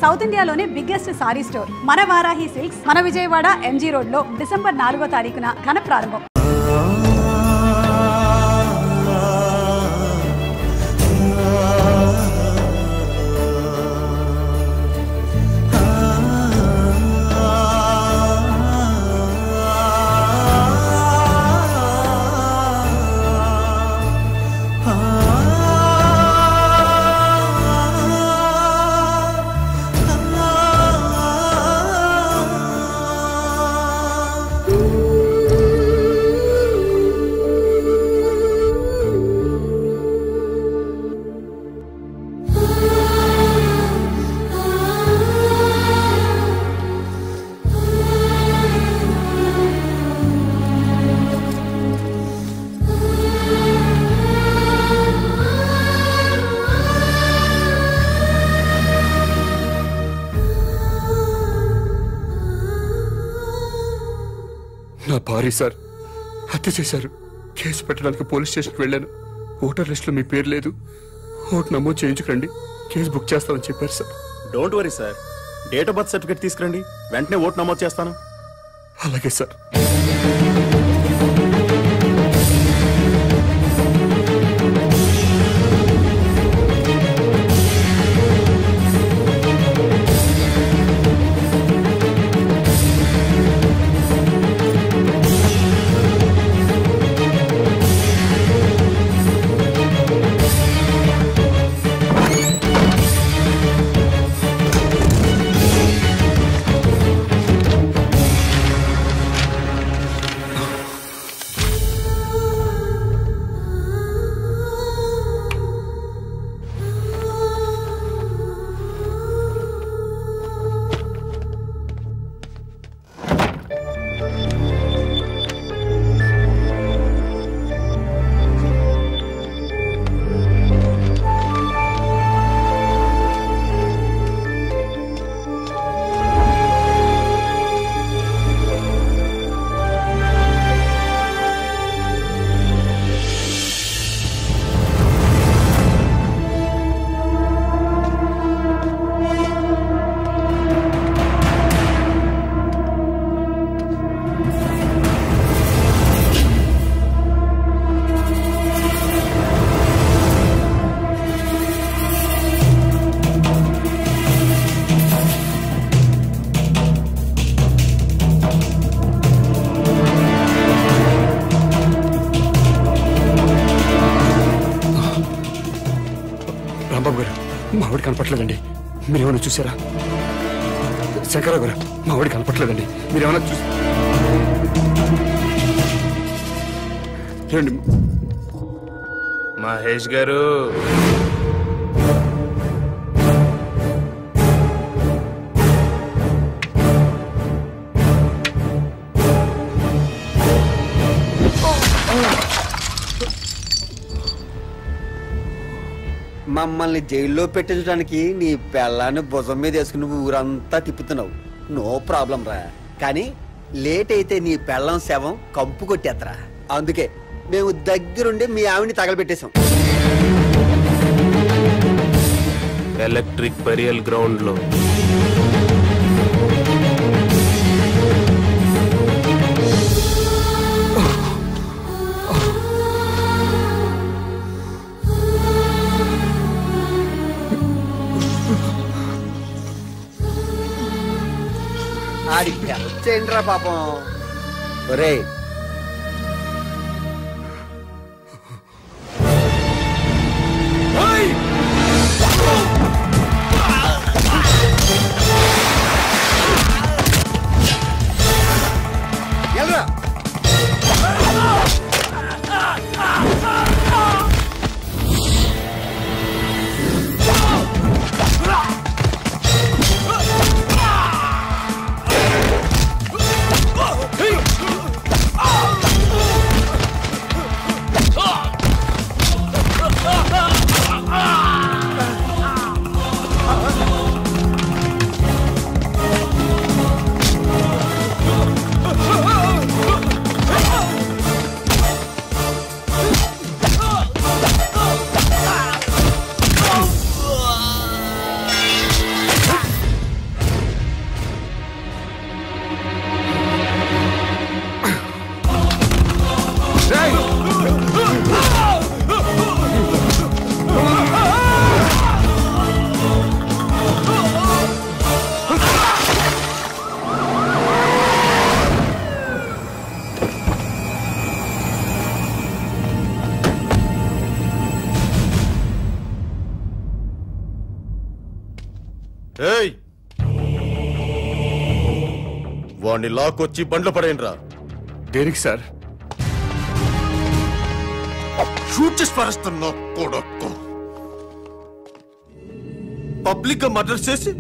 South ఇండియాలోనే biggest sorry store మన Varahi silks మన విజయవాడ ఎంజీ రోడ్ లో డిసెంబర్ 4వ తారీఖున ఘన ప్రారంభం. నా భార్య సార్ హత్య చేశారు. కేసు పెట్టడానికి పోలీస్ స్టేషన్కి వెళ్ళాను. ఓటర్ లిస్టులో మీ పేరు లేదు, ఓటు నమోదు చేయించుకోండి, కేసు బుక్ చేస్తామని చెప్పారు sir. Don't worry sir, date of birth certificate తీసుకురండి, వెంటనే ఓటు నమోదు చేస్తాను. అలాగే సార్. రాంబాబు గారు, మా ఆవిడ కనపట్లేదండి, మీరేమైనా చూసారా? శంకరరావు గారు, మా ఆవిడ కనపట్లేదండి, మీరేమైనా చూసి చూడండి. మహేష్ గారు, మమ్మల్ని జైల్లో పెట్టించడానికి నీ పెళ్ళాన్ని భుజం మీద వేసుకుని ఊరంతా తిప్పుతున్నావు, నో ప్రాబ్లం రా. కానీ లేట్ అయితే నీ పెళ్ళం శవం కంపు కొట్టేత్తరా. అందుకే మేము దగ్గరుండి మీ ఆవిని తగలబెట్టేశాం. ఎలక్ట్రిక్ బరియల్ గ్రౌండ్ లో. ఆడికి హెల్ప్ చేయండి రా పాపం. ఒరే ఎల్రా. ఏయ్ వాణ్ణి లాక్కొచ్చి బండ్లు పడేయండిరా. దేనికి సార్? షూట్ చేసి పరుస్తున్నా కొడుకు. పబ్లిక్ గా మర్డర్ చేసి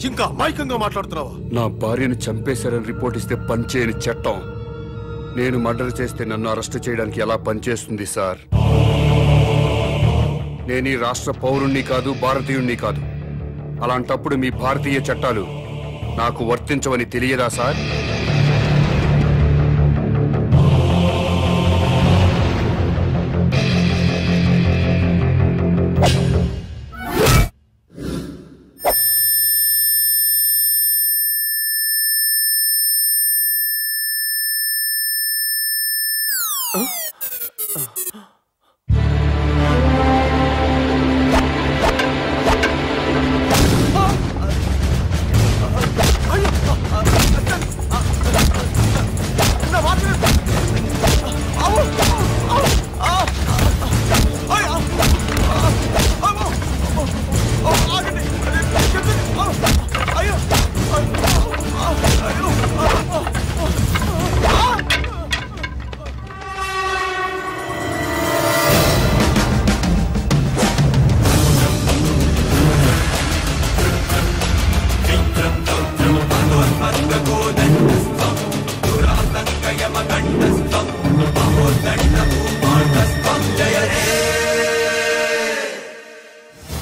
ఇంకా అమాయకంగా మాట్లాడుతున్నావా? నా భార్యను చంపేశారని రిపోర్ట్ ఇస్తే పనిచేయని చట్టం నేను మర్డర్ చేస్తే నన్ను అరెస్ట్ చేయడానికి ఎలా పనిచేస్తుంది సార్? నేను ఈ రాష్ట్ర పౌరుణ్ణి కాదు, భారతీయుణ్ణి కాదు. అలాంటప్పుడు మీ భారతీయ చట్టాలు నాకు వర్తించవని తెలియదా సార్?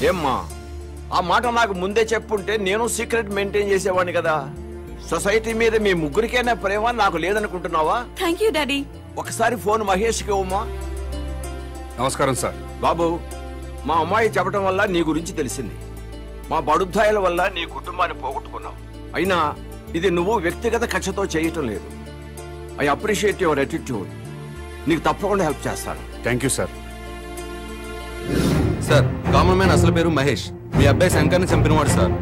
ఏమ్మా, ఆ మాట నాకు ముందే చెప్పుంటే నేను సీక్రెట్ మెయింటైన్ చేసేవాడిని కదా. సొసైటీ మీద మీ ముగ్గురికైనా ప్రేమ నాకు లేదనుకుంటున్నావా? Thank you daddy. ఒకసారి ఫోన్ మహేష్కి ఇవ్వమ్మా. నమస్కారం సార్. బాబు, మా అమ్మాయి చెప్పడం వల్ల నీ గురించి తెలిసింది. మా బడుద్దాయిల వల్ల నీ కుటుంబాన్ని పోగొట్టుకున్నావు. అయినా ఇది నువ్వు వ్యక్తిగత కక్షతో చేయటం లేదు. I appreciate your attitude. నీకు తప్పకుండా హెల్ప్ చేస్తాను. Thank you sir. Sir, common man అసలు పేరు మహేష్. మీ అబ్బాయి శంకర్ని చంపినవాడు సార్.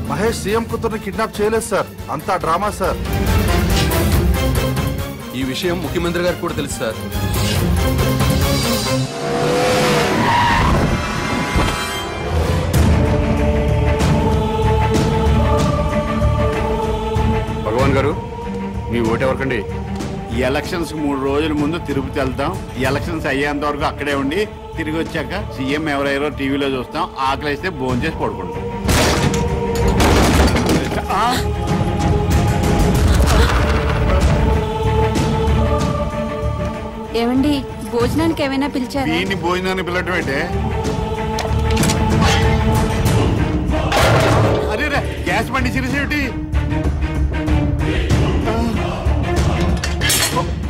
మహేష్ సీఎం కూతుర్ని కిడ్నాప్ చేయలేదు సార్, అంతా డ్రామా సార్. ఈ విషయం ముఖ్యమంత్రి గారికి కూడా తెలుసు సార్. భగవాన్ గారు, మీ ఓటు ఎవరికండి? ఈ ఎలక్షన్స్ 3 రోజుల ముందు తిరుపతి వెళ్తాం. ఈ ఎలక్షన్స్ అయ్యేంత వరకు అక్కడే ఉండి తిరిగి వచ్చాక సీఎం ఎవరెవరో టీవీలో చూస్తాం. ఆకలిస్తే భోజనం చేసి పడుకుంటాం. ఏమండి, భోజనానికి ఏమైనా పిలిచారా? దీన్ని భోజనాన్ని పిలవటం ఏంటే? అరే రే, గ్యాస్ బండి సిరిసేమిటి?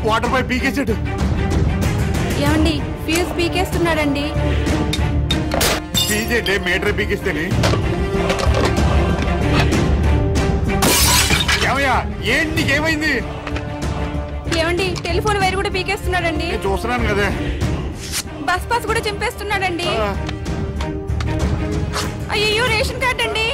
Water pipe పీకేసాడు. ఏమండి, ఫ్యూజ్ పీకేస్తున్నాడండి. పీజేంటే మీటర్ పీకిస్తేనే. ఏమయ్యా, ఏంటి నీకేమైంది? ఏమండి, టెలిఫోన్ వైర్ కూడా పీకేస్తున్నాడండి. నేను చూస్తున్నాను కదా. బస్ పాస్ కూడా చింపేస్తున్నాడండి. అయ్యో, రేషన్ కార్డ్ అండి.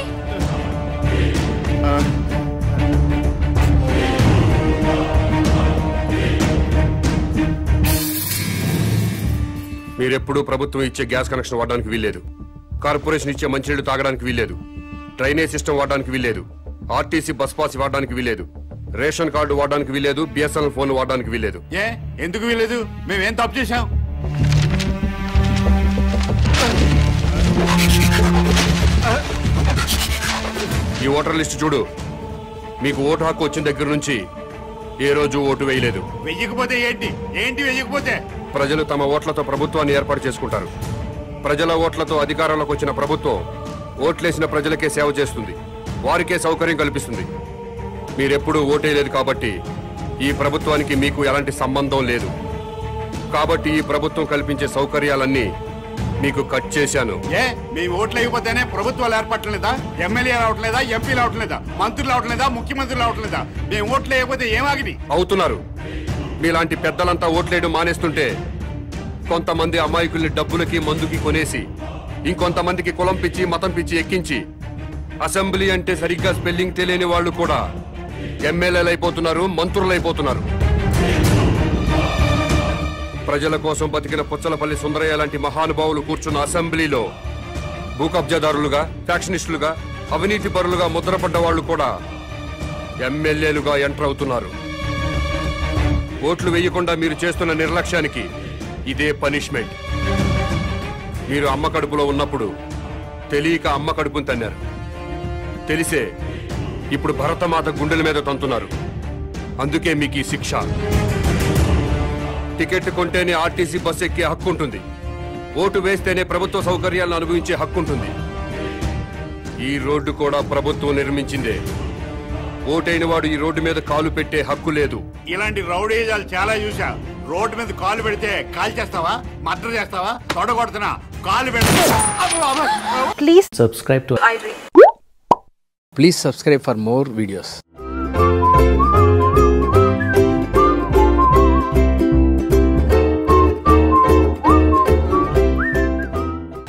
మీరెప్పుడూ ప్రభుత్వం ఇచ్చే గ్యాస్ కనెక్షన్ వాడడానికి వీల్లేదు. కార్పొరేషన్ ఇచ్చే మంచినీళ్లు తాగడానికి వీల్లేదు. డ్రైనేజ్ సిస్టమ్ వాడడానికి వీల్లేదు. ఆర్టీసీ బస్ పాస్ వాడడానికి వీల్లేదు. రేషన్ కార్డు వాడడానికి వీల్లేదు. బిఎస్ఎన్ఎల్ ఫోన్ వాడడానికి వీల్లేదు. ఎందుకు వీల్లేదు? మేమేం తప్పు చేశాం? ఈ ఓటర్ లిస్ట్ చూడు. మీకు ఓటు హక్కు వచ్చిన దగ్గర నుంచి ఏ రోజు ఓటు వేయలేదు. వెయ్యకపోతే ఏంటి? వెయ్యకపోతే? ప్రజలు తమ ఓట్లతో ప్రభుత్వాన్ని ఏర్పాటు చేసుకుంటారు. ప్రజల ఓట్లతో అధికారంలోకి వచ్చిన ప్రభుత్వం ఓట్లేసిన ప్రజలకే సేవ చేస్తుంది, వారికే సౌకర్యం కల్పిస్తుంది. మీరెప్పుడూ ఓటేయలేదు కాబట్టి ఈ ప్రభుత్వానికి మీకు ఎలాంటి సంబంధం లేదు. కాబట్టి ఈ ప్రభుత్వం కల్పించే సౌకర్యాలన్నీ మీకు కట్ చేశాను. మేము ఓట్లు వేయకపోతేనే ప్రభుత్వాలు ఏర్పడలేదా? ఎమ్మెల్యే రావట్లేదా? ఎంపీ రావట్లేదా? మంత్రులు రావట్లేదా? ముఖ్యమంత్రులు రావట్లేదా? మేము ఓట్లు వేయకపోతే ఏమాగిని అవుతున్నారు. మీలాంటి పెద్దలంతా ఓట్లేయడం మానేస్తుంటే కొంతమంది అమాయకుల్ని డబ్బులకి మందుకి కొనేసి ఇంకొంతమందికి కులం పిచ్చి మతం పిచ్చి ఎక్కించి అసెంబ్లీ అంటే సరిగ్గా స్పెల్లింగ్ తెలియని వాళ్ళు కూడా ఎమ్మెల్యేలు అయిపోతున్నారు, మంత్రులైపోతున్నారు. ప్రజల కోసం బతికిన పుచ్చలపల్లి సుందరయ్య లాంటి మహానుభావులు కూర్చున్న అసెంబ్లీలో భూ కబ్జాదారులుగా, ఫ్యాక్షనిస్టులుగా, అవినీతి పరులుగా ముద్రపడ్డ వాళ్ళు కూడా ఎమ్మెల్యేలుగా ఎంటర్ అవుతున్నారు. ఓట్లు వేయకుండా మీరు చేస్తున్న నిర్లక్ష్యానికి ఇదే పనిష్మెంట్. మీరు అమ్మ కడుపులో ఉన్నప్పుడు తెలియక అమ్మ కడుపును తన్నారు. తెలిసే ఇప్పుడు భరతమాత గుండెల మీద తంతున్నారు. అందుకే మీకు ఈ శిక్ష. టికెట్ కొంటేనే ఆర్టీసీ బస్ ఎక్కే హక్కు ఉంటుంది. ఓటు వేస్తేనే ప్రభుత్వ సౌకర్యాలను అనుభవించే హక్కు ఉంటుంది. ఈ రోడ్డు కూడా ప్రభుత్వం నిర్మించిందే. ఓటైన వాడు ఈ రోడ్డు మీద కాలు పెట్టే హక్కు లేదు. ఇలాంటి రౌడీజాలు చాలా చూసా. రోడ్డు మీద కాలు పెడితే కాల్ చేస్తావా, మర్డర్ చేస్తావా, తొడగొడుతున్నా, కాలు పెడతా. Please subscribe to iDream. Please subscribe for more videos.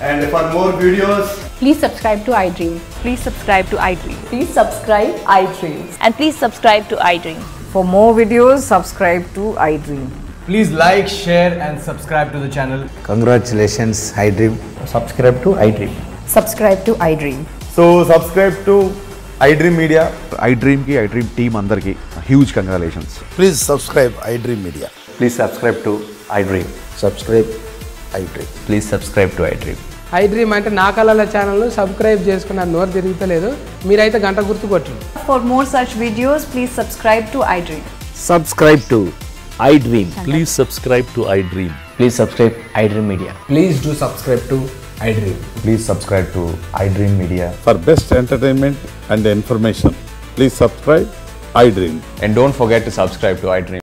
And for more videos, Please subscribe to iDream. Please subscribe to iDream. Please subscribe iDream. And please subscribe to iDream. For more videos, subscribe to iDream. Please like, share and subscribe to the channel. Congratulations, iDream. Subscribe to iDream. Subscribe to iDream. so subscribe to iDream Media. iDream ki iDream team అందరికి huge congratulations. Please subscribe iDream Media. Please subscribe to iDream. Subscribe iDream. Please subscribe to iDream. iDream అంటే నా కళల channel subscribe చేసుకున్న నోరు తిరుగుతలేదు. మీరైతే గంట గుర్తు కొట్టండి. For more such videos, please subscribe to iDream. Subscribe to iDream. Please subscribe to iDream. Please subscribe iDream Media. Please do subscribe to iDream. Please subscribe to iDream Media. For best entertainment and information, please subscribe iDream. And don't forget to subscribe to iDream.